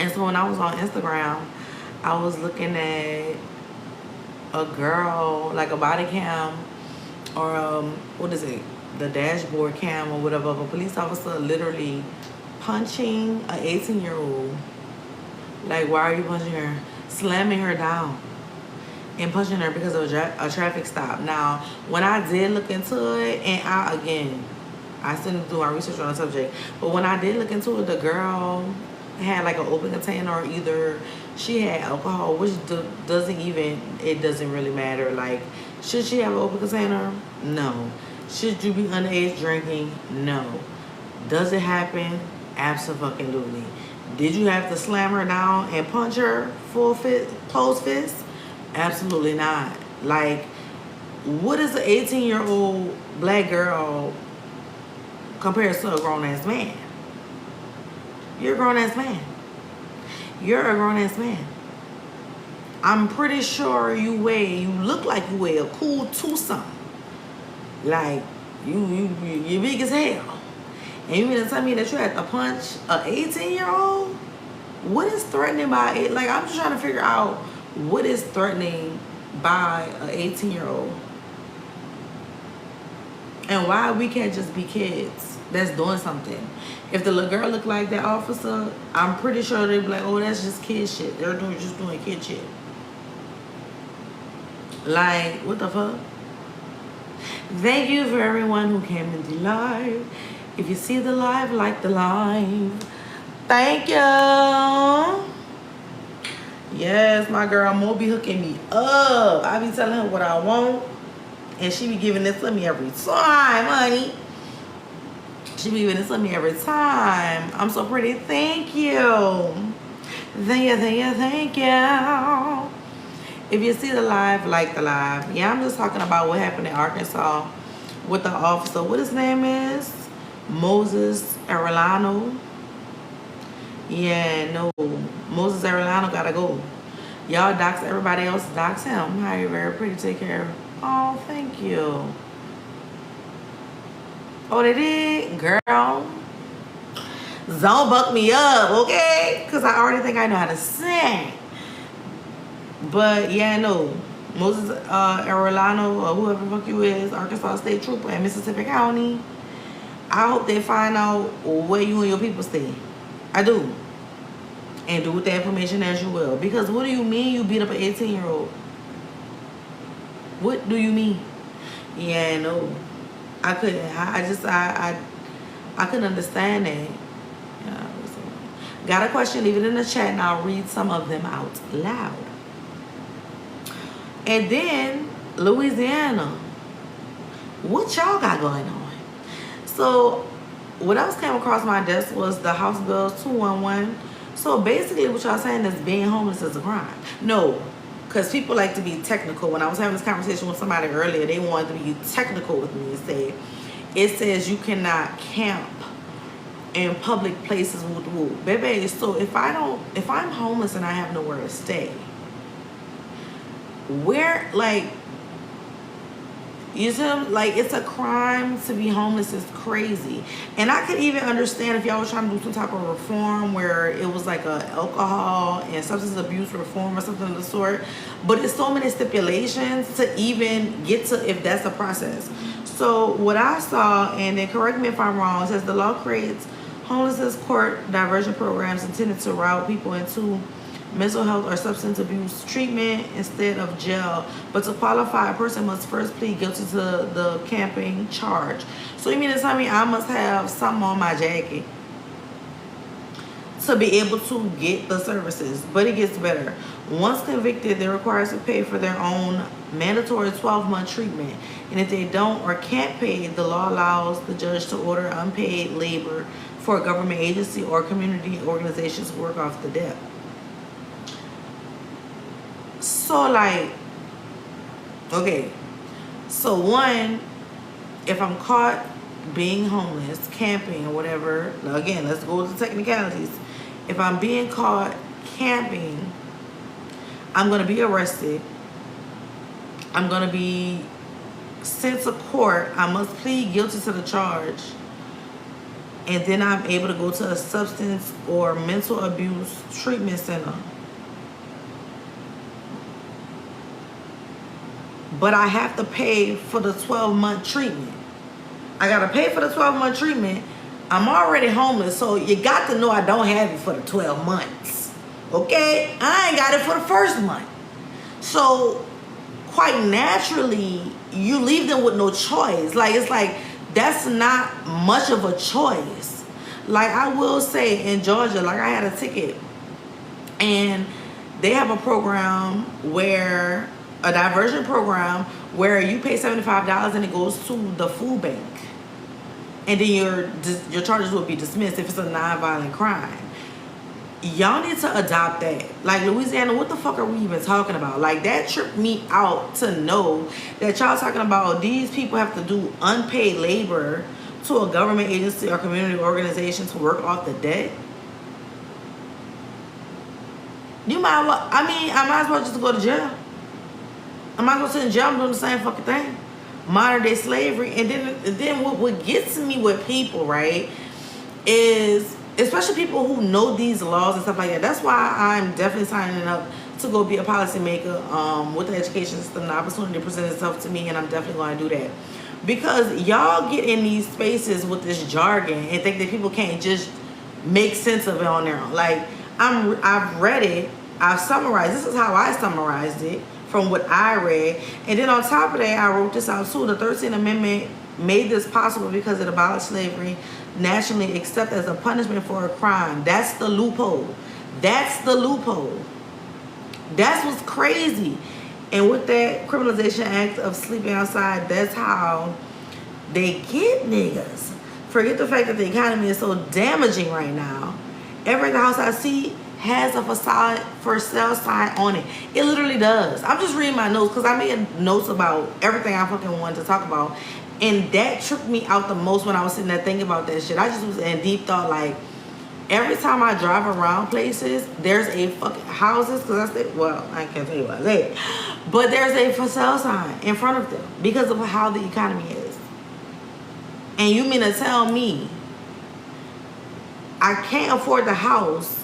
And so when I was on Instagram, I was looking at a girl, like a body cam, or what is it, the dashboard cam or whatever, of a police officer literally punching an 18-year-old. Like, why are you punching her? Slamming her down and punching her because of a traffic stop. Now, when I did look into it, and I still need to do my research on the subject, but when I did look into it, the girl had like an open container, or either she had alcohol, which it doesn't really matter. Like, should she have an open container? No. Should you be underage drinking? No. Does it happen? Absolutely. Did you have to slam her down and punch her full fist, closed fist? Absolutely not. Like, what is an 18-year-old black girl compared to a grown-ass man? You're a grown-ass man. You're a grown-ass man. I'm pretty sure you look like you weigh a cool 2-something. Like, you're big as hell. And you mean to tell me that you had to punch an 18-year-old? What is threatening by it? Like, I'm just trying to figure out what is threatening by an 18-year-old. And why we can't just be kids that's doing something. If the little girl looked like that officer, I'm pretty sure they'd be like, oh, that's just kid shit. They're just doing kid shit. Like, what the fuck? Thank you for everyone who came into live. If you see the live, like the live. Thank you. Yes, my girl Mo be hooking me up. I be telling her what I want, and she be giving this to me every time, honey. She be giving this to me every time. I'm so pretty. Thank you. Thank you. If you see the live, like the live. Yeah, I'm just talking about what happened in Arkansas with the officer. What his name is? Moses Arellano. Yeah, no. Moses Arellano gotta go. Y'all dox everybody else. Dox him. How you very pretty. Take care. Oh, thank you. Oh, they did? Girl. Don't buck me up, okay? Because I already think I know how to sing. But, yeah, no. Moses Arellano, or whoever the fuck you is, Arkansas State Trooper in Mississippi County. I hope they find out where you and your people stay. I do. And do with the information as you will. Because what do you mean you beat up an 18-year-old? What do you mean? Yeah, no. I couldn't. I couldn't understand that. Yeah, got a question? Leave it in the chat and I'll read some of them out loud. And then Louisiana. What y'all got going on? So what else came across my desk was the House Bill 211. So basically what y'all saying is being homeless is a crime. No, because people like to be technical. When I was having this conversation with somebody earlier, they wanted to be technical with me and say, it says you cannot camp in public places with the rule. Baby, so if I'm homeless and I have nowhere to stay, where, like, you see, like, it's a crime to be homeless. Is crazy. And I could even understand if y'all was trying to do some type of reform where it was like a alcohol and substance abuse reform or something of the sort. But it's so many stipulations to even get to if that's a process. So what I saw, and then correct me if I'm wrong, says the law creates homelessness court diversion programs intended to route people into mental health or substance abuse treatment instead of jail. But to qualify, a person must first plead guilty to the camping charge. So you mean to tell me I must have something on my jacket to be able to get the services? But it gets better. Once convicted, they're required to pay for their own mandatory 12-month treatment. And if they don't or can't pay, the law allows the judge to order unpaid labor for a government agency or community organizations to work off the debt. So, like, okay, so one, if I'm caught being homeless, camping or whatever, now again, let's go to technicalities. If I'm being caught camping, I'm going to be arrested. I'm going to be sent to court. I must plead guilty to the charge. and then I'm able to go to a substance or mental abuse treatment center. But I have to pay for the 12-month treatment. I got to pay for the 12-month treatment. I'm already homeless, so you got to know I don't have it for the 12 months. Okay? I ain't got it for the first month. So, quite naturally, you leave them with no choice. Like, it's like, that's not much of a choice. Like, I will say in Georgia, like, I had a ticket, and they have a program where, a diversion program, where you pay $75 and it goes to the food bank. And then your charges will be dismissed if it's a non-violent crime. Y'all need to adopt that. Like, Louisiana, what the fuck are we even talking about? Like, that tripped me out to know that y'all talking about these people have to do unpaid labor to a government agency or community organization to work off the debt. You might well, I might as well just go to jail. I might as well sit in jail. I'm doing the same fucking thing. Modern day slavery. And then what gets me with people, right, is especially people who know these laws and stuff like that. That's why I'm definitely signing up to go be a policymaker with the education system. The opportunity presents itself to me, and I'm definitely going to do that. Because y'all get in these spaces with this jargon and think that people can't just make sense of it on their own. Like, I've read it, I've summarized. This is how I summarized it from what I read. And then on top of that, I wrote this out too. The 13th Amendment made this possible because it abolished slavery nationally except as a punishment for a crime. That's the loophole. That's the loophole. That's what's crazy. And with that criminalization act of sleeping outside, that's how they get niggas. Forget the fact that the economy is so damaging right now. Every house I see has a facade for sale sign on it. It literally does. I'm just reading my notes because I made notes about everything I fucking wanted to talk about. And that tripped me out the most when I was sitting there thinking about that shit. I just was in deep thought, like, every time I drive around places, there's a fucking houses, because I said, well, I can't tell you what I said, but there's a for sale sign in front of them because of how the economy is. And you mean to tell me I can't afford the house,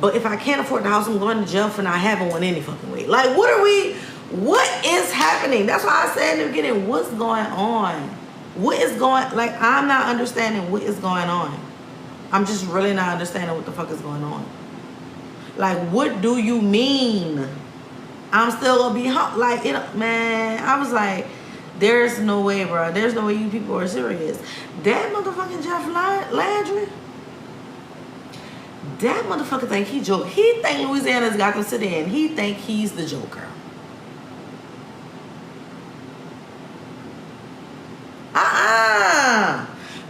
but if I can't afford the house, I'm going to jail for not having one any fucking way? Like, what is happening? That's why I said in the beginning, what's going on? What is going, like, I'm not understanding what is going on. I'm just really not understanding what the fuck is going on. Like, what do you mean? I'm still gonna be like, you know, man, I was like, there's no way, bro. There's no way you people are serious. That motherfucking Jeff Landry, that motherfucker think he joke. He think Louisiana's got them sit in. He think he's the Joker.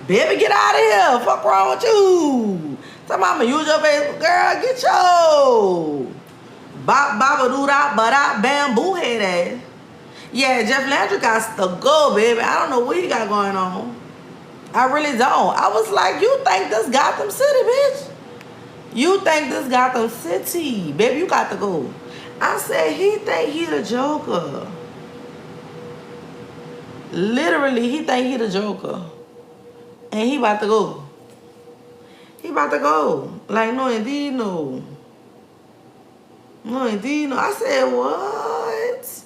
Baby, get out of here. Fuck wrong with you? Talking about I'ma use your Facebook. Girl, get your bop-bop-a-doo-dop, ba-dop, bamboo head ass. Yeah, Jeff Landry got to go, baby. I don't know what he got going on. I really don't. I was like, you think this Gotham City, bitch? You think this Gotham City? Baby, you got to go. I said, he think he the Joker. Literally, he think he the Joker. And he about to go. He about to go. Like, no, indeed, no. No, indeed, no. I said, what?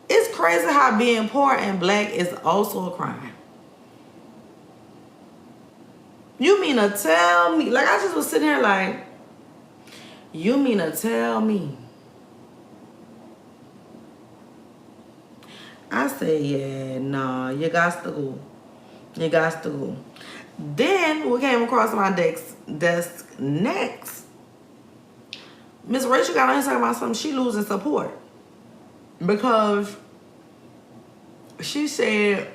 It's crazy how being poor and black is also a crime. You mean to tell me? Like, I just was sitting here like, you mean to tell me? I said, yeah, nah, you got to go. You got to go. Then what came across my desk next, Miss Rachel got on here talking about something. She losing support because she said,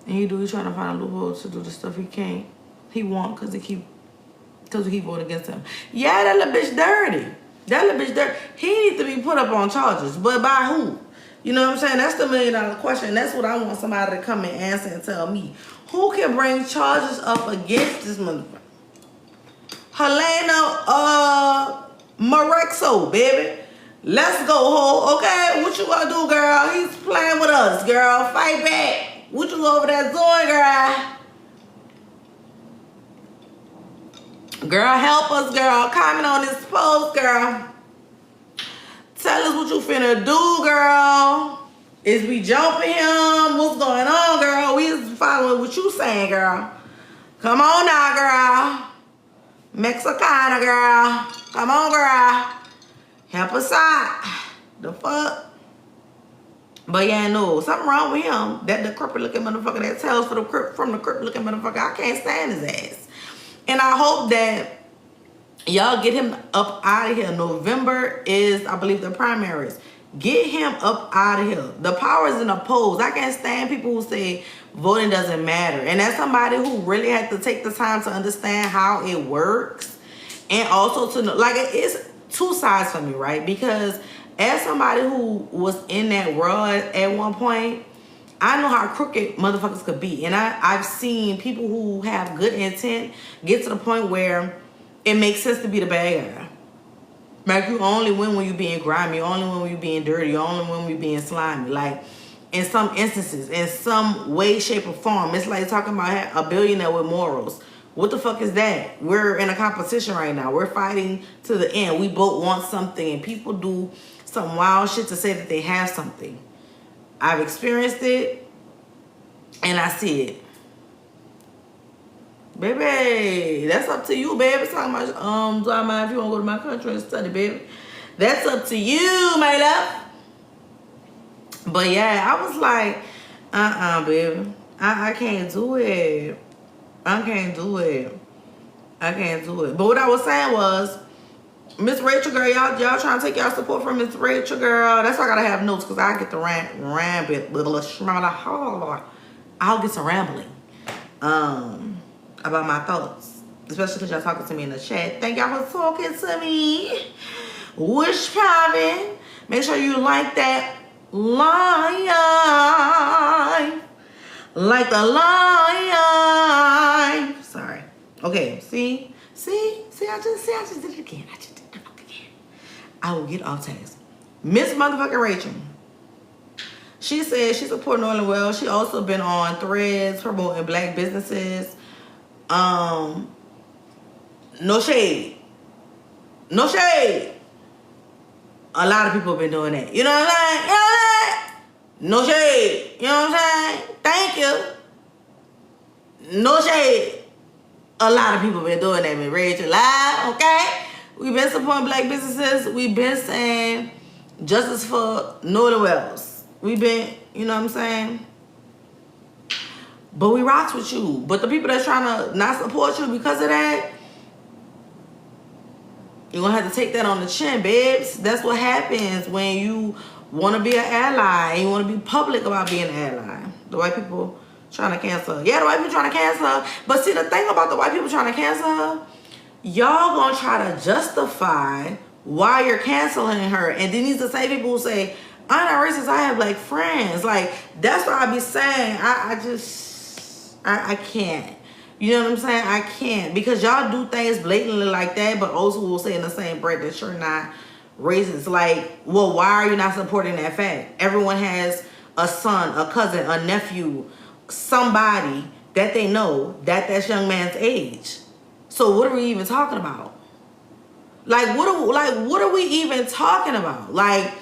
and he's trying to find a loophole to do the stuff he won't because we keep voting against him. Yeah, that little bitch dirty. That little bitch dirty. He needs to be put up on charges, but by who? You know what I'm saying? That's the $1 million question. That's what I want somebody to come and answer and tell me. Who can bring charges up against this motherfucker? Helena Moreno, baby. Let's go, ho. Okay, what you gonna do, girl? He's playing with us, girl. Fight back. What you over there doing, girl? Girl, help us, girl. Comment on this post, girl. Tell us what you finna do, girl. Is we jumping him? What's going on, girl? We just following what you saying, girl. Come on now, girl. Mexicana, girl. Come on, girl. Help us out. The fuck? But yeah, no, something wrong with him. That decrepit looking motherfucker that tells from the crip looking motherfucker. I can't stand his ass. And I hope that y'all get him up out of here. November is, I believe, the primaries. Get him up out of here. The power is in the polls. I can't stand people who say voting doesn't matter. And that's somebody who really had to take the time to understand how it works. And also to know, like, it's two sides for me, right? Because as somebody who was in that world at one point, I know how crooked motherfuckers could be. And I've seen people who have good intent get to the point where it makes sense to be the bad guy. Like, you only win when you being grimy. You only win when you being dirty. You only win when you being slimy. Like, in some instances, in some way, shape, or form, it's like talking about a billionaire with morals. What the fuck is that? We're in a competition right now. We're fighting to the end. We both want something, and people do some wild shit to say that they have something. I've experienced it, and I see it. Baby, that's up to you, baby. It's talking about, if you want to go to my country and study, baby. That's up to you, my love. But yeah, I was like, baby. I can't do it. I can't do it. I can't do it. But what I was saying was, Miss Rachel, girl, y'all trying to take y'all support from Miss Rachel, girl. That's why I gotta have notes, because I get to I'll get to rambling about my thoughts, especially because y'all talking to me in the chat. Thank y'all for talking to me. Wish popping. Make sure you like that live. Like the live. Sorry. Okay, see, I just did it again. I will get off task. Miss motherfucking Rachel. She said she supporting Oil and Well. She also been on threads promoting black businesses. No shade. No shade. A lot of people have been doing that. You know what I'm saying? You know what I'm saying? No shade. You know what I'm saying? Thank you. No shade. A lot of people been doing that, Miss Rachel. Live, okay? We've been supporting black businesses. We've been saying justice for Northern Wells. We've been, you know what I'm saying? But we rocks with you. But the people that's trying to not support you because of that, you're going to have to take that on the chin, babes. That's what happens when you want to be an ally and you want to be public about being an ally. The white people trying to cancel her. Yeah, the white people trying to cancel her. But see, the thing about the white people trying to cancel her, y'all gonna try to justify why you're canceling her. And then these the same people who say, I'm not racist, I have like friends. Like, that's what I be saying. I can't. You know what I'm saying? I can't. Because y'all do things blatantly like that, but also will say in the same breath that you're not racist. Like, well, why are you not supporting that fact? Everyone has a son, a cousin, a nephew, somebody that they know that's young man's age. So what are we even talking about? Like, what are we even talking about? Like,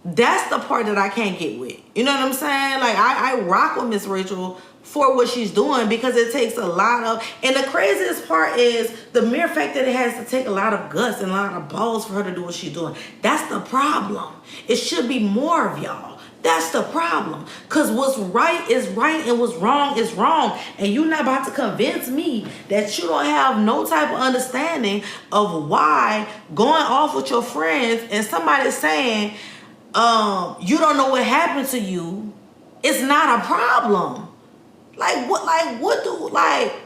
that's the part that I can't get with. You know what I'm saying? Like, I rock with Miss Rachel for what she's doing, because it takes a lot of, and the craziest part is the mere fact that it has to take a lot of guts and a lot of balls for her to do what she's doing. That's the problem. It should be more of y'all. That's the problem. Because what's right is right and what's wrong is wrong. And you're not about to convince me that you don't have no type of understanding of why going off with your friends and somebody saying you don't know what happened to you, it's not a problem.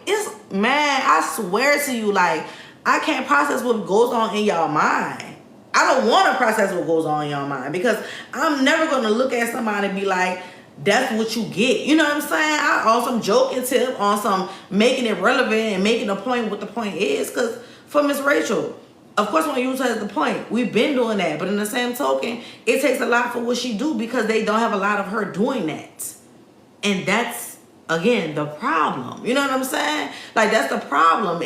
It's, man, I swear to you, like, I can't process what goes on in y'all mind. I don't want to process what goes on in your mind, because I'm never going to look at somebody and be like, that's what you get. You know what I'm saying? On some joking tip, on some making it relevant and making a point what the point is. Because for Miss Rachel, of course, when you use her as the point, we've been doing that. But in the same token, it takes a lot for what she do, because they don't have a lot of her doing that. And that's, again, the problem. You know what I'm saying? Like, that's the problem.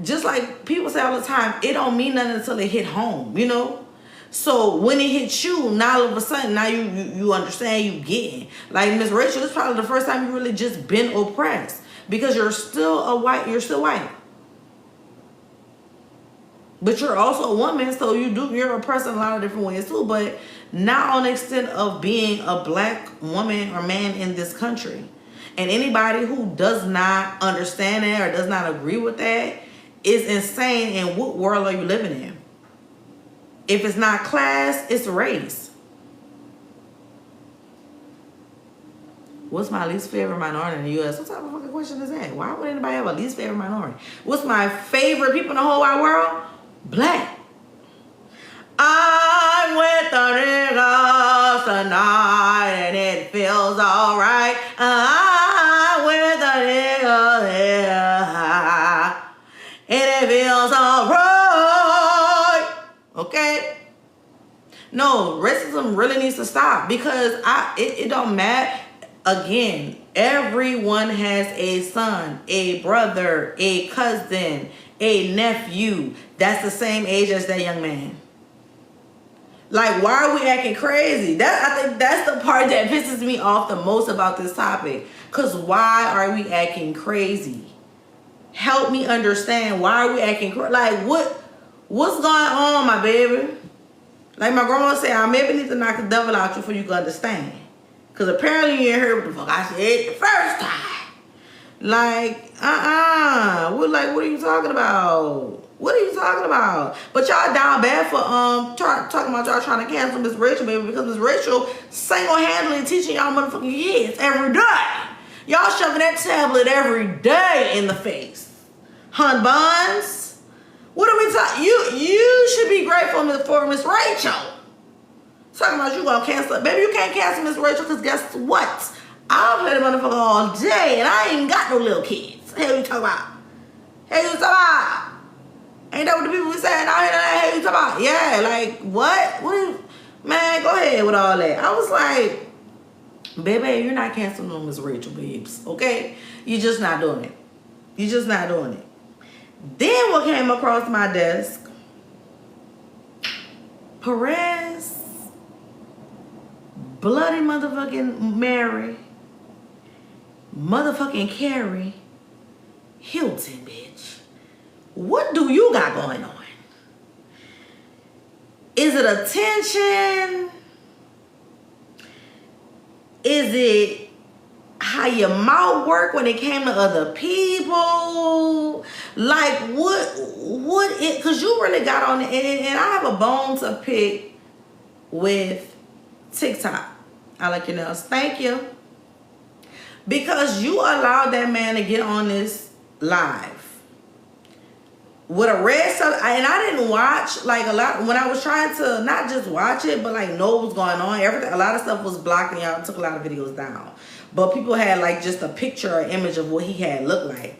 just like people say all the time, it don't mean nothing until it hit home, you know? So when it hits you, now all of a sudden, now you understand, you getting. Like Miss Rachel, this is probably the first time you really just been oppressed. Because you're still white. But you're also a woman, so you're oppressed in a lot of different ways too. But not on the extent of being a black woman or man in this country. And anybody who does not understand that or does not agree with that is insane. And what world are you living in? If it's not class, it's race. What's my least favorite minority in the U.S.? What type of fucking question is that? Why would anybody have a least favorite minority? What's my favorite people in the whole wide world? Black. I'm with the niggas tonight and it feels alright. I'm with the niggas, yeah, and it feels alright. Okay? No, racism really needs to stop because it don't matter. Again, everyone has a son, a brother, a cousin, a nephew that's the same age as that young man. Like, why are we acting crazy? I think that's the part that pisses me off the most about this topic. Because why are we acting crazy? Help me understand. Why are we acting crazy? Like, what's going on, my baby? Like my grandma said, I maybe need to knock the devil out you before you can understand. Because apparently you ain't heard what the fuck I said the first time. Like, what are you talking about? What are you talking about? But y'all down bad for talking about y'all trying to cancel Miss Rachel, baby, because Miss Rachel single-handedly teaching y'all motherfucking kids every day. Y'all shoving that tablet every day in the face. Hun buns. What are we talking? You should be grateful for Miss Rachel. Talking about you gonna cancel it. Baby, you can't cancel Miss Rachel because guess what? I'll play the motherfucker all day and I ain't got no little kids. Hell you talking about? Hell you talking about? Ain't that what the people be saying out here? Hell you talking about? Yeah, like what? Man, go ahead with all that. I was like, baby, you're not canceling on Miss Rachel, babes. Okay? You're just not doing it. You're just not doing it. Then what came across my desk? Perez, bloody motherfucking Mary, motherfucking Carrie, Hilton, bitch. What do you got going on? Is it attention? Is it how your mouth work when it came to other people? Like what it, cause you really got on it, and I have a bone to pick with TikTok. I like your nails. Thank you. Because you allowed that man to get on this live with a red stuff, and I didn't watch like a lot when I was trying to not just watch it, but like know what was going on. Everything, a lot of stuff was blocked, and y'all took a lot of videos down. But people had like just a picture or image of what he had looked like.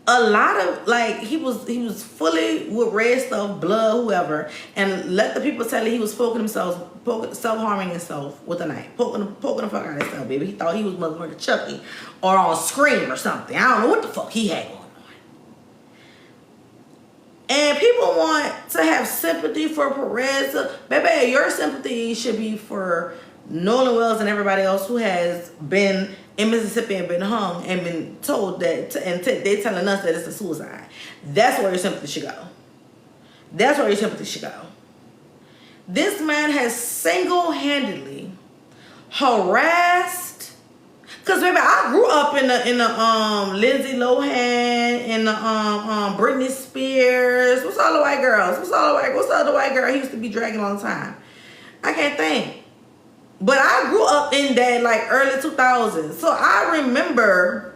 A lot of like he was fully with red stuff, blood, whoever, and let the people tell you he was self-harming himself with a knife, poking the fuck out of himself, baby. He thought he was motherfucking Chucky or on Scream or something. I don't know what the fuck he had going on. And people want to have sympathy for Perez. Baby, your sympathy should be for Nolan Wells and everybody else who has been in Mississippi and been hung and been told that, and they telling us that it's a suicide. That's where your sympathy should go. That's where your sympathy should go. This man has single-handedly harassed. Cause baby, I grew up in the Lindsay Lohan, in the Britney Spears. What's all the white girls? What's the other white girl he used to be dragging all the time? I can't think. But I grew up in that like early 2000s. So I remember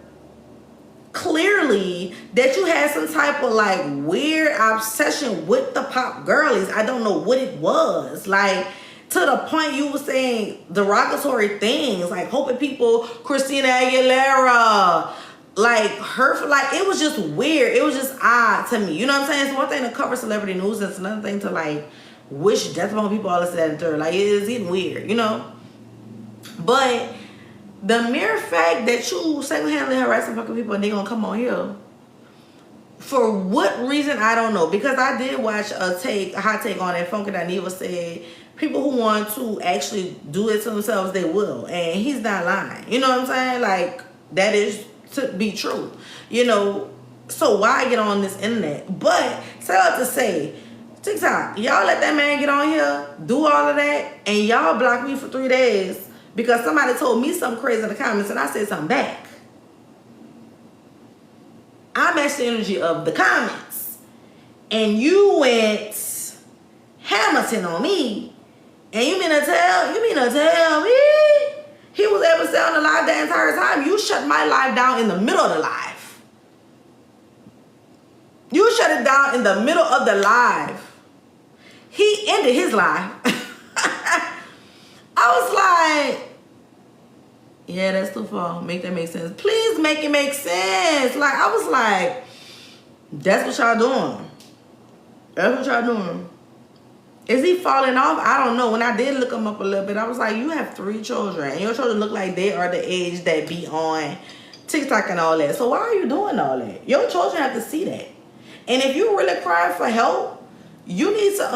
clearly that you had some type of like weird obsession with the pop girlies. I don't know what it was. Like to the point you were saying derogatory things, like hoping people, Christina Aguilera, like her, like it was just weird. It was just odd to me. You know what I'm saying? It's one thing to cover celebrity news. It's another thing to like wish death upon people, all this, that, and third. Like it is even weird, you know? But the mere fact that you single-handedly harassing fucking people and they gonna come on here For what reason, I don't know. Because I did watch a hot take on it. Funky Dineva said people who want to actually do it to themselves, they will. And he's not lying. You know what I'm saying? Like, that is to be true. You know, so why get on this internet? But, say what to say, TikTok, y'all let that man get on here, do all of that, and y'all block me for 3 days because somebody told me something crazy in the comments and I said something back. I matched the energy of the comments. And you went Hamilton on me. And you mean to tell me he was able to stay on the live the entire time? You shut my live down in the middle of the live. You shut it down in the middle of the live. He ended his live. I was like, yeah, that's too far. Make that make sense. Please make it make sense. Like, I was like, that's what y'all doing. That's what y'all doing. Is he falling off? I don't know. When I did look him up a little bit, I was like, you have 3 children. And your children look like they are the age that be on TikTok and all that. So why are you doing all that? Your children have to see that. And if you really crying for help, you need to,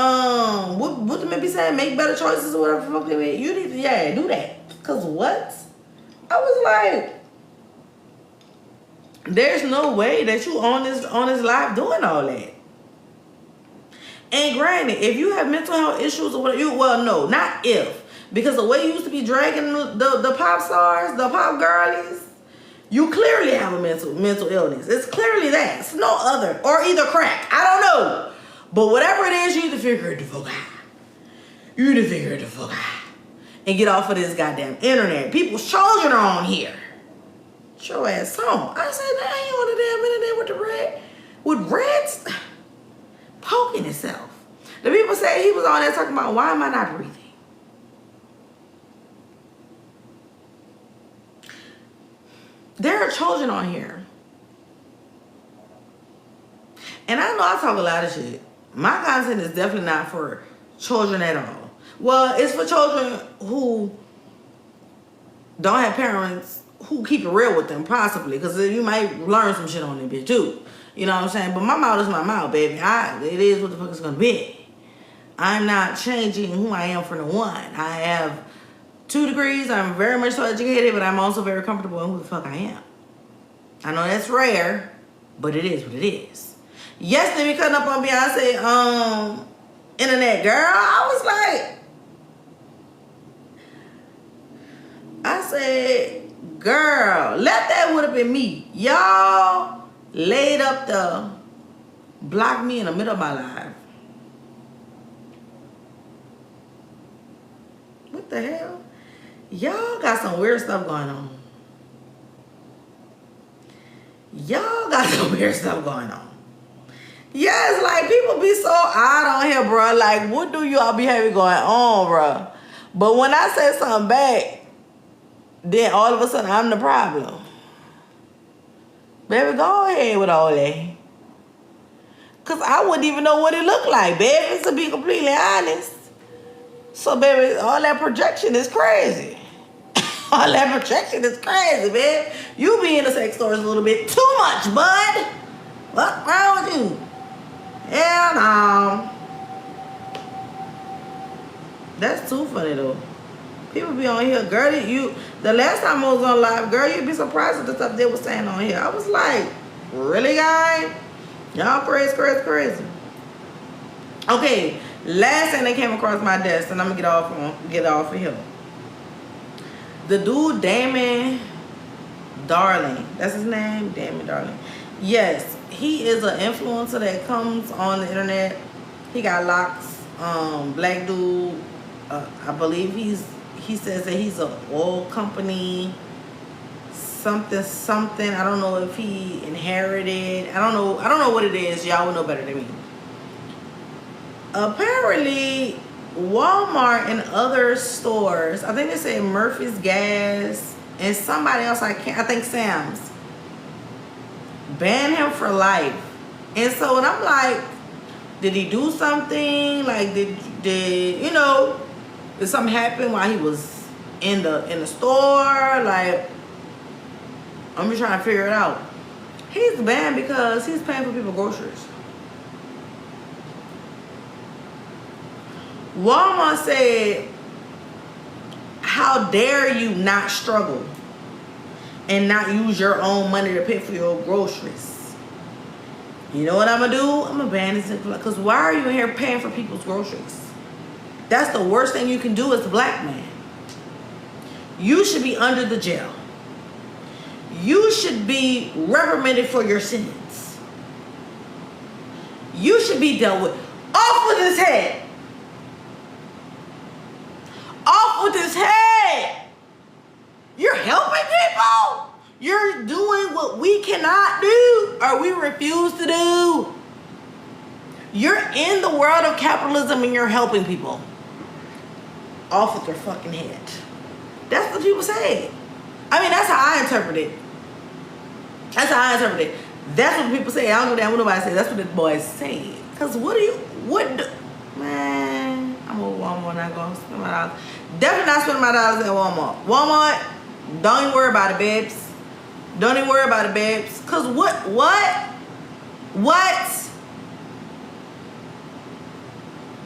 what the man be saying? Make better choices or whatever the fuck they mean. You need to, yeah, do that. Because what? I was like, there's no way that you on this live doing all that. And granted, if you have mental health issues or whatever, well, no, not if. Because the way you used to be dragging the pop stars, the pop girlies, you clearly have a mental illness. It's clearly that. It's no other. Or either crack. I don't know. But whatever it is, you need to figure it the fuck out. You need to figure it the fuck out. And get off of this goddamn internet. People's children are on here. Get your ass home. I said, now you on the damn internet with rats poking itself. The people say he was on there talking about, why am I not breathing? There are children on here. And I know I talk a lot of shit. My content is definitely not for children at all. Well, it's for children who don't have parents who keep it real with them, possibly. Because you might learn some shit on them bitch too. You know what I'm saying? But my mouth is my mouth, baby. It is what the fuck it's going to be. I'm not changing who I am for no one. I have 2 degrees. I'm very much so educated, but I'm also very comfortable in who the fuck I am. I know that's rare, but it is what it is. Yes, they be cutting up on Beyonce, internet girl. I said, girl, let that would have been me. Y'all laid up the block me in the middle of my life. What the hell? Y'all got some weird stuff going on. Y'all got some weird stuff going on. Yes, like people be so odd on here, bro. Like, what do y'all be having going on, bro? But when I say something back, then all of a sudden I'm the problem. Baby, go ahead with all that. Because I wouldn't even know what it looked like, baby, to be completely honest. So, baby, all that projection is crazy. All that projection is crazy, babe. You be in the sex stores a little bit too much, bud. What's wrong with you? Hell no. That's too funny, though. People be on here, girl, the last time I was on live, girl, you'd be surprised at the stuff they were saying on here. I was like, really, guy? Y'all crazy. Okay, last thing that came across my desk, and I'm gonna get off of here. The dude, Damon Darling. That's his name? Damon Darling. Yes, he is an influencer that comes on the internet. He got locks. Black dude. I believe he says that he's an oil company. Something. I don't know if he inherited. I don't know what it is. Y'all will know better than me. Apparently, Walmart and other stores, I think they say Murphy's Gas and somebody else, I think Sam's, banned him for life. And so, and I'm like, did he do something? Like, did something happen while he was in the store? Like, I'm just trying to figure it out. He's banned because he's paying for people's groceries. Walmart said, how dare you not struggle and not use your own money to pay for your groceries? You know what I'm gonna do? I'm gonna ban this because why are you in here paying for people's groceries? That's the worst thing you can do as a black man. You should be under the jail. You should be reprimanded for your sins. You should be dealt with. Off with his head. Off with his head. You're helping people. You're doing what we cannot do or we refuse to do. You're in the world of capitalism and you're helping people. Off with their fucking head. That's what people say. I mean, that's how I interpret it. That's how I interpret it. That's what people say. I don't know what nobody say. That's what the boys say. Because man, I'm over Walmart, not going to spend my dollars. Definitely not spending my dollars at Walmart. Walmart, don't even worry about it, babes. Don't even worry about it, babes. Because what?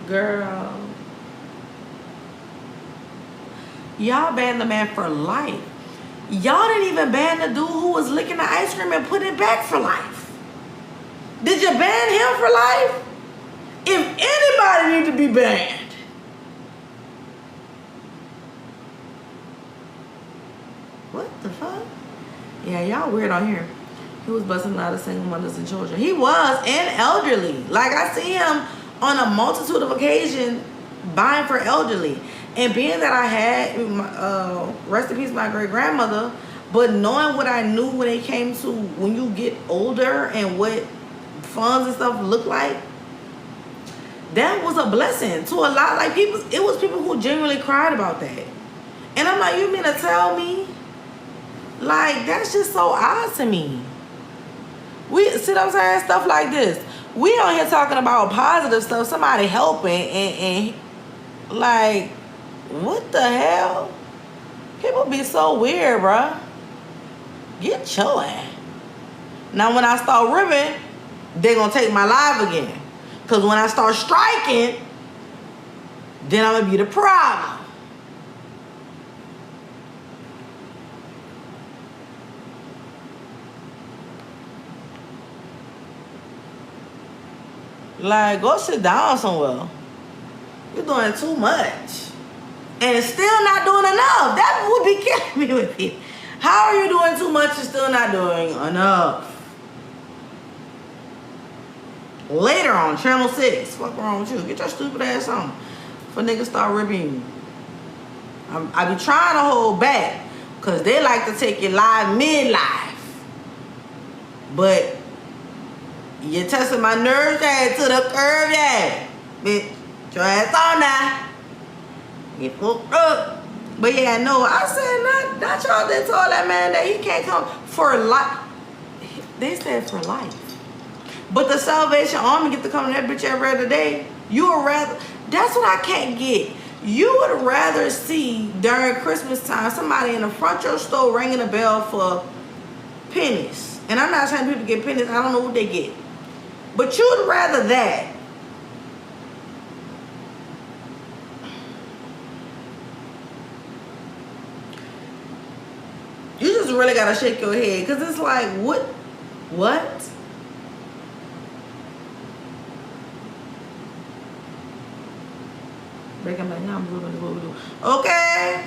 Girl. Y'all banned the man for life. Y'all didn't even ban the dude who was licking the ice cream and putting it back for life. Did you ban him for life? If anybody need to be banned, what the fuck? Yeah, y'all weird on here. He was busting out of single mothers and children. He was, and elderly. Like, I see him on a multitude of occasions buying for elderly. And being that I had, rest in peace, my great-grandmother, but knowing what I knew when it came to when you get older and what funds and stuff look like, that was a blessing to a lot. Like, people, it was people who genuinely cried about that. And I'm like, you mean to tell me? Like, that's just so odd to me. We, see what I'm saying? Stuff like this. We on here talking about positive stuff, somebody helping, and like, what the hell? People be so weird, bruh. Get your ass. Now, when I start ripping, they gonna take my life again. Because when I start striking, then I'm gonna be the problem. Like, go sit down somewhere. You're doing too much. And still not doing enough. That would be killing me with it. How are you doing too much and still not doing enough? Later on, Channel 6. What's wrong with you? Get your stupid ass on. For niggas start ripping you. I be trying to hold back. Because they like to take you live mid-life. But you're testing my nerves to the curve, yeah. Bitch, your ass on now. Get fucked up. But yeah, no, I said not y'all that told that man that he can't come for life. They said for life. But the Salvation Army get to come to that bitch every other day. You would rather, that's what I can't get. You would rather see during Christmas time somebody in the front of your store ringing a bell for pennies. And I'm not saying people get pennies, I don't know what they get. But you would rather that. You just really gotta shake your head, because it's like, what? Okay.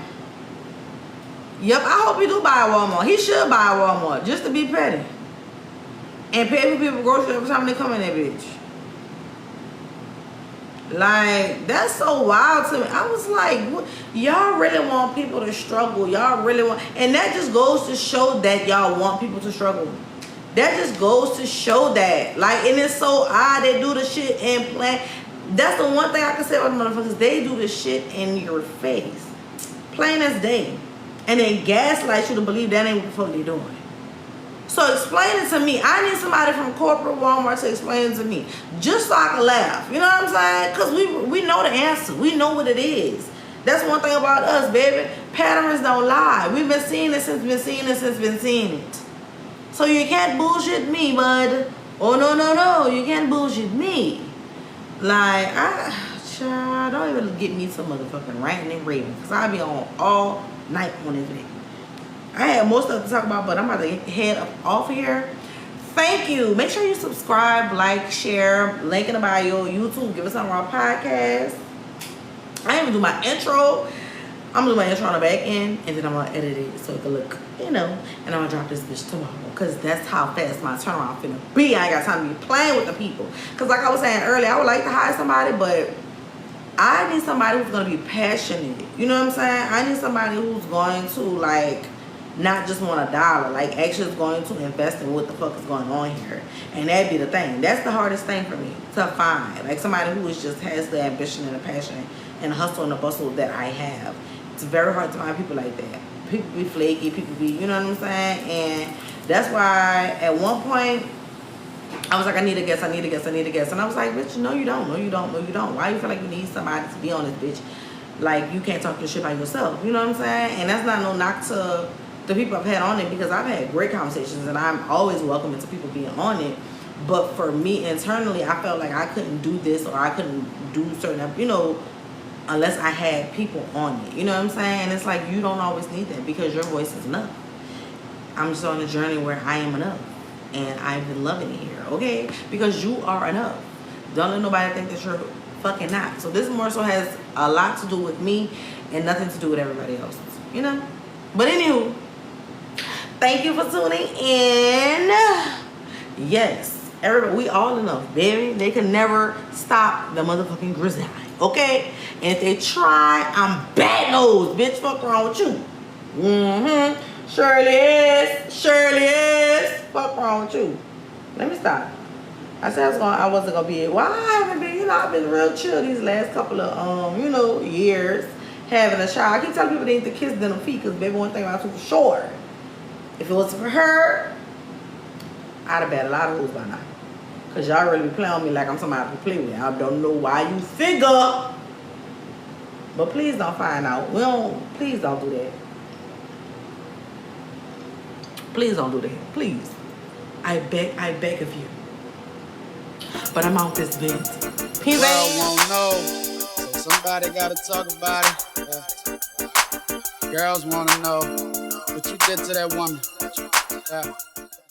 Yep, I hope he do buy a Walmart. He should buy a Walmart just to be petty. And pay for people groceries every time they come in that bitch. Like, that's so wild to me. I was like, what? Y'all really want people to struggle. Y'all really want, and that just goes to show that y'all want people to struggle. That just goes to show that. Like, and it's so odd they do the shit and plan. That's the one thing I can say about the motherfuckers. They do the shit in your face. Plain as day. And then gaslight you to believe that ain't what the fuck they doing. So explain it to me. I need somebody from corporate Walmart to explain it to me. Just so I can laugh. You know what I'm saying? Because we know the answer. We know what it is. That's one thing about us, baby. Patterns don't lie. We've been seeing it since been seeing it. So you can't bullshit me, bud. Oh, no, you can't bullshit me. Like, child, don't even get me some motherfucking ranting and raving, because I'll be on all night on this video. I had more stuff to talk about, but I'm about to head up off here. Thank you. Make sure you subscribe, like, share, link in the bio, YouTube, Give Us Something Raw podcast. I didn't even do my intro. I'm gonna do my intro on the back end, and then I'm gonna edit it so it can look, and I'm gonna drop this bitch tomorrow, because that's how fast my turnaround finna be. I ain't got time to be playing with the people, because like I was saying earlier, I would like to hire somebody, but I need somebody who's gonna be passionate. You know what I'm saying? I need somebody who's going to, like, not just want $1, like actually is going to invest in what the fuck is going on here. And that'd be the thing. That's the hardest thing for me to find. Like somebody who just has the ambition and the passion and the hustle and the bustle that I have. It's very hard to find people like that. People be flaky, people be, you know what I'm saying? And that's why at one point I was like, I need a guest. And I was like, bitch, no you don't. Why you feel like you need somebody to be on this bitch? Like you can't talk your shit by yourself. You know what I'm saying? And that's not no knock to the people I've had on it, because I've had great conversations and I'm always welcoming to people being on it. But for me internally, I felt like I couldn't do this or I couldn't do certain, you know, unless I had people on it. You know what I'm saying? And it's like, you don't always need that, because your voice is enough. I'm just on a journey where I am enough. And I've been loving it here, okay? Because you are enough. Don't let nobody think that you're fucking not. So this more so has a lot to do with me and nothing to do with everybody else's, you know? But anywho, thank you for tuning in. Yes, everybody, we all enough, baby. They can never stop the motherfucking grizzly, okay? And if they try, I'm bad nose, bitch. Fuck wrong with you. Surely is. Fuck wrong with you. Let me stop. I said I wasn't gonna be. Why I haven't been? You know, I've been real chill these last couple of you know, years. Having a child. I keep telling people they need to kiss them feet, because baby, one thing about you for sure. If it was for her, I'd have had a lot of hoes by now. Because y'all really be playing on me like I'm somebody to play with. I don't know why you figure. But please don't find out. Please don't do that. Please don't do that. Please. I beg of you. But I'm out this bitch. Peace. World won't know, so somebody gotta talk about it. Girls wanna know what you did to that woman.